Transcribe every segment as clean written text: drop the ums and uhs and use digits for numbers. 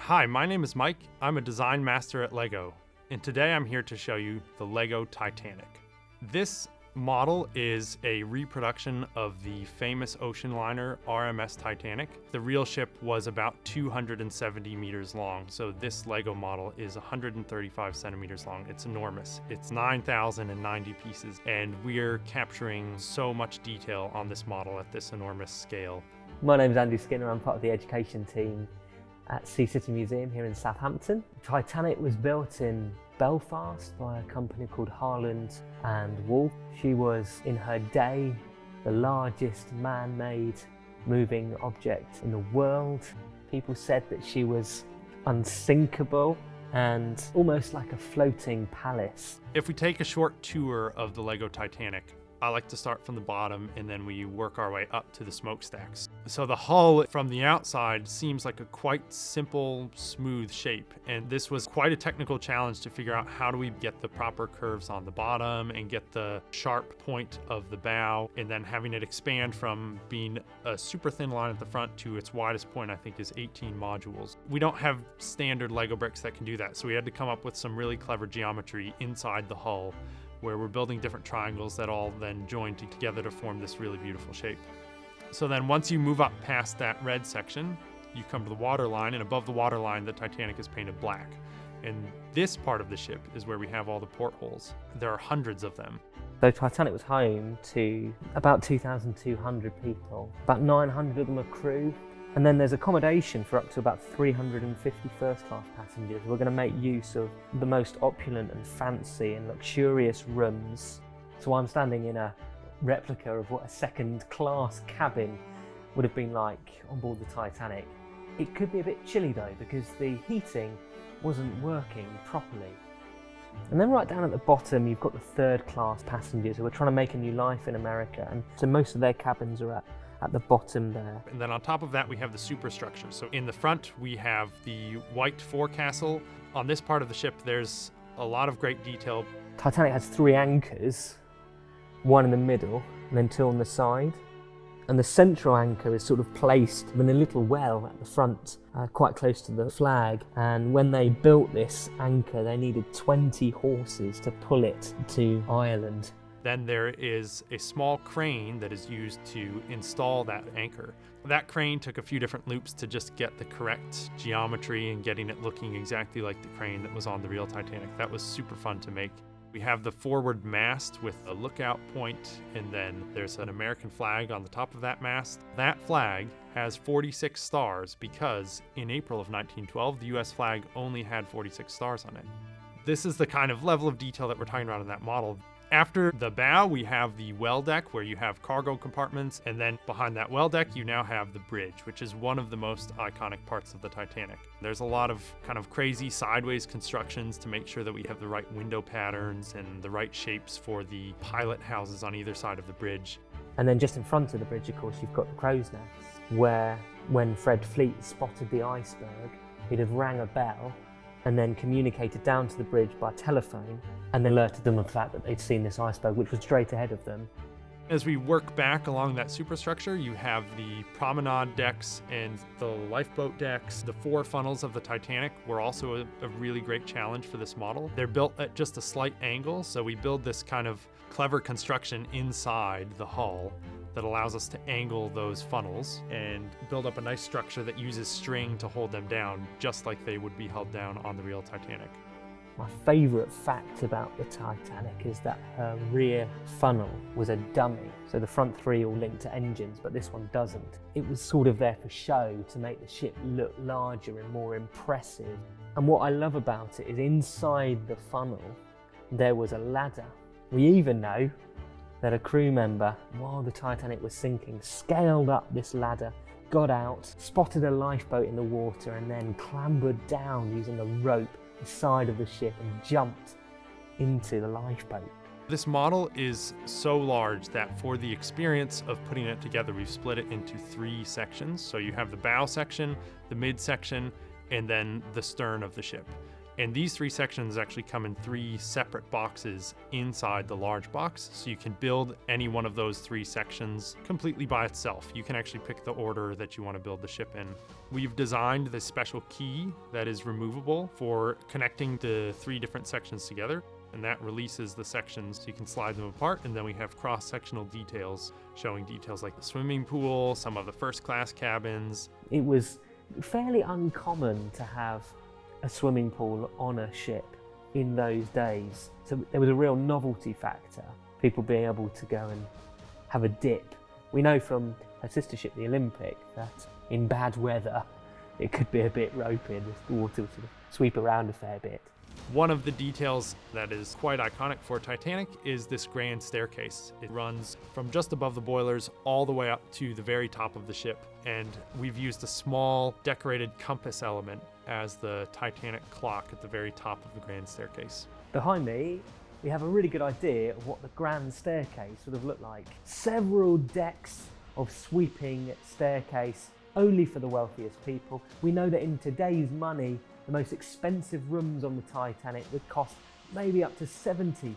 Hi, my name is Mike. I'm a design master at LEGO, and today I'm here to show you the LEGO Titanic. This model is a reproduction of the famous ocean liner RMS Titanic. The real ship was about 270 meters long, so this LEGO model is 135 centimeters long. It's enormous. It's 9,090 pieces, and we're capturing so much detail on this model at this enormous scale. My name's Andy Skinner. I'm part of the education team at SeaCity Museum here in Southampton. Titanic was built in Belfast by a company called Harland and Wolff. She was, in her day, the largest man-made moving object in the world. People said that she was unsinkable and almost like a floating palace. If we take a short tour of the LEGO Titanic, I like to start from the bottom and then we work our way up to the smokestacks. So the hull from the outside seems like a quite simple, smooth shape. And this was quite a technical challenge to figure out how do we get the proper curves on the bottom and get the sharp point of the bow, and then having it expand from being a super thin line at the front to its widest point, I think, is 18 modules. We don't have standard LEGO bricks that can do that, so we had to come up with some really clever geometry inside the hull, where we're building different triangles that all then join together to form this really beautiful shape. So then once you move up past that red section, you come to the waterline, and above the waterline, the Titanic is painted black. And this part of the ship is where we have all the portholes. There are hundreds of them. So Titanic was home to about 2,200 people. About 900 of them are crew. And then there's accommodation for up to about 350 first-class passengers. We're going to make use of the most opulent and fancy and luxurious rooms. So I'm standing in a replica of what a second-class cabin would have been like on board the Titanic. It could be a bit chilly though, because the heating wasn't working properly. And then right down at the bottom, you've got the third-class passengers who are trying to make a new life in America. And so most of their cabins are at the bottom there. And then on top of that, we have the superstructure. So in the front, we have the white forecastle. On this part of the ship, there's a lot of great detail. Titanic has 3 anchors, one in the middle and then 2 on the side. And the central anchor is sort of placed in a little well at the front, quite close to the flag. And when they built this anchor, they needed 20 horses to pull it to Ireland. Then there is a small crane that is used to install that anchor. That crane took a few different loops to just get the correct geometry and getting it looking exactly like the crane that was on the real Titanic. That was super fun to make. We have the forward mast with a lookout point, and then there's an American flag on the top of that mast. That flag has 46 stars because in April of 1912, the US flag only had 46 stars on it. This is the kind of level of detail that we're talking about in that model. After the bow, we have the well deck where you have cargo compartments, and then behind that well deck, you now have the bridge, which is one of the most iconic parts of the Titanic. There's a lot of kind of crazy sideways constructions to make sure that we have the right window patterns and the right shapes for the pilot houses on either side of the bridge. And then just in front of the bridge, of course, you've got the crow's nest, where when Fred Fleet spotted the iceberg, he'd have rang a bell and then communicated down to the bridge by telephone and alerted them of the fact that they'd seen this iceberg, which was straight ahead of them. As we work back along that superstructure, you have the promenade decks and the lifeboat decks. The 4 funnels of the Titanic were also a really great challenge for this model. They're built at just a slight angle, so we build this kind of clever construction inside the hull that allows us to angle those funnels and build up a nice structure that uses string to hold them down, just like they would be held down on the real Titanic. My favourite fact about the Titanic is that her rear funnel was a dummy. So the front 3 all linked to engines, but this one doesn't. It was sort of there for show, to make the ship look larger and more impressive. And what I love about it is inside the funnel, there was a ladder. We even know that a crew member, while the Titanic was sinking, scaled up this ladder, got out, spotted a lifeboat in the water, and then clambered down using a rope the side of the ship and jumped into the lifeboat. This model is so large that for the experience of putting it together, we've split it into 3 sections. So you have the bow section, the mid section, and then the stern of the ship. And these 3 sections actually come in 3 separate boxes inside the large box, so you can build any one of those 3 sections completely by itself. You can actually pick the order that you want to build the ship in. We've designed this special key that is removable for connecting the 3 different sections together, and that releases the sections so you can slide them apart. And then we have cross-sectional details showing details like the swimming pool, some of the first-class cabins. It was fairly uncommon to have a swimming pool on a ship in those days. So there was a real novelty factor, people being able to go and have a dip. We know from her sister ship, the Olympic, that in bad weather it could be a bit ropey and the water would sort of sweep around a fair bit. One of the details that is quite iconic for Titanic is this grand staircase. It runs from just above the boilers all the way up to the very top of the ship, and we've used a small decorated compass element as the Titanic clock at the very top of the grand staircase. Behind me, we have a really good idea of what the grand staircase would have looked like. Several decks of sweeping staircase only for the wealthiest people. We know that in today's money, the most expensive rooms on the Titanic would cost maybe up to £70,000.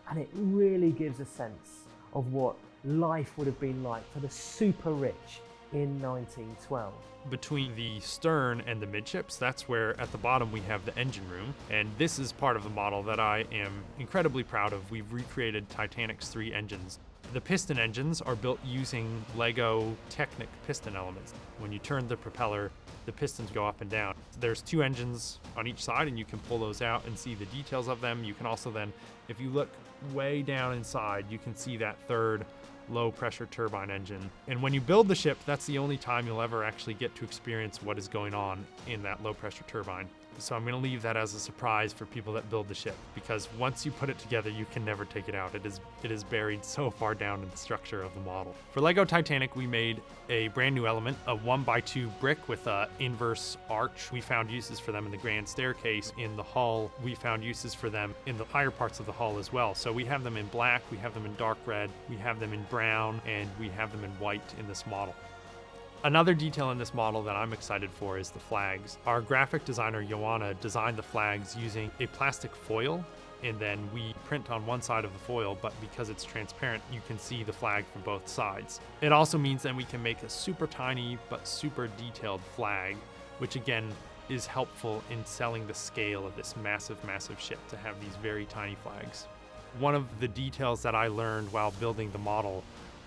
And it really gives a sense of what life would have been like for the super rich in 1912. Between the stern and the midships, that's where at the bottom we have the engine room, and this is part of the model that I am incredibly proud of. We've recreated Titanic's 3 engines. The piston engines are built using LEGO Titanic piston elements. When you turn the propeller, the pistons go up and down. There's 2 engines on each side, and you can pull those out and see the details of them. You can also then, if you look way down inside, you can see that 3rd low pressure turbine engine. And when you build the ship, that's the only time you'll ever actually get to experience what is going on in that low pressure turbine. So I'm going to leave that as a surprise for people that build the ship, because once you put it together, you can never take it out. It is buried so far down in the structure of the model. For LEGO Titanic, we made a brand new element, a 1x2 brick with an inverse arch. We found uses for them in the grand staircase. In the hull, we found uses for them in the higher parts of the hull as well. So we have them in black, we have them in dark red, we have them in brown, and we have them in white in this model. Another detail in this model that I'm excited for is the flags. Our graphic designer, Joanna, designed the flags using a plastic foil, and then we print on one side of the foil, but because it's transparent, you can see the flag from both sides. It also means that we can make a super tiny but super detailed flag, which again is helpful in selling the scale of this massive, massive ship to have these very tiny flags. One of the details that I learned while building the model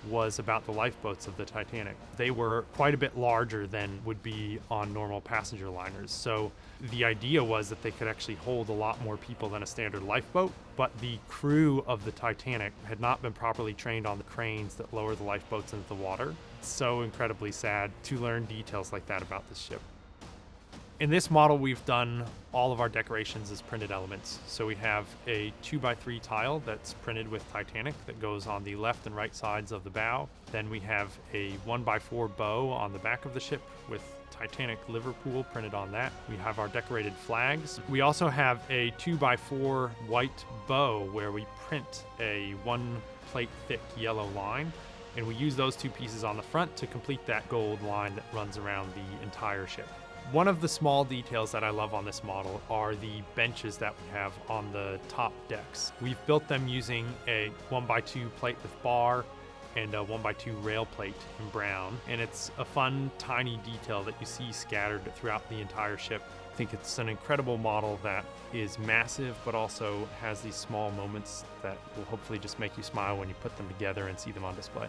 was about the lifeboats of the Titanic. They were quite a bit larger than would be on normal passenger liners. So the idea was that they could actually hold a lot more people than a standard lifeboat, but the crew of the Titanic had not been properly trained on the cranes that lower the lifeboats into the water. It's so incredibly sad to learn details like that about this ship. In this model, we've done all of our decorations as printed elements. So we have a 2x3 tile that's printed with Titanic that goes on the left and right sides of the bow. Then we have a 1x4 bow on the back of the ship with Titanic Liverpool printed on that. We have our decorated flags. We also have a 2x4 white bow where we print a 1 plate thick yellow line. And we use those 2 pieces on the front to complete that gold line that runs around the entire ship. One of the small details that I love on this model are the benches that we have on the top decks. We've built them using a 1x2 plate with bar and a 1x2 rail plate in brown. And it's a fun, tiny detail that you see scattered throughout the entire ship. I think it's an incredible model that is massive, but also has these small moments that will hopefully just make you smile when you put them together and see them on display.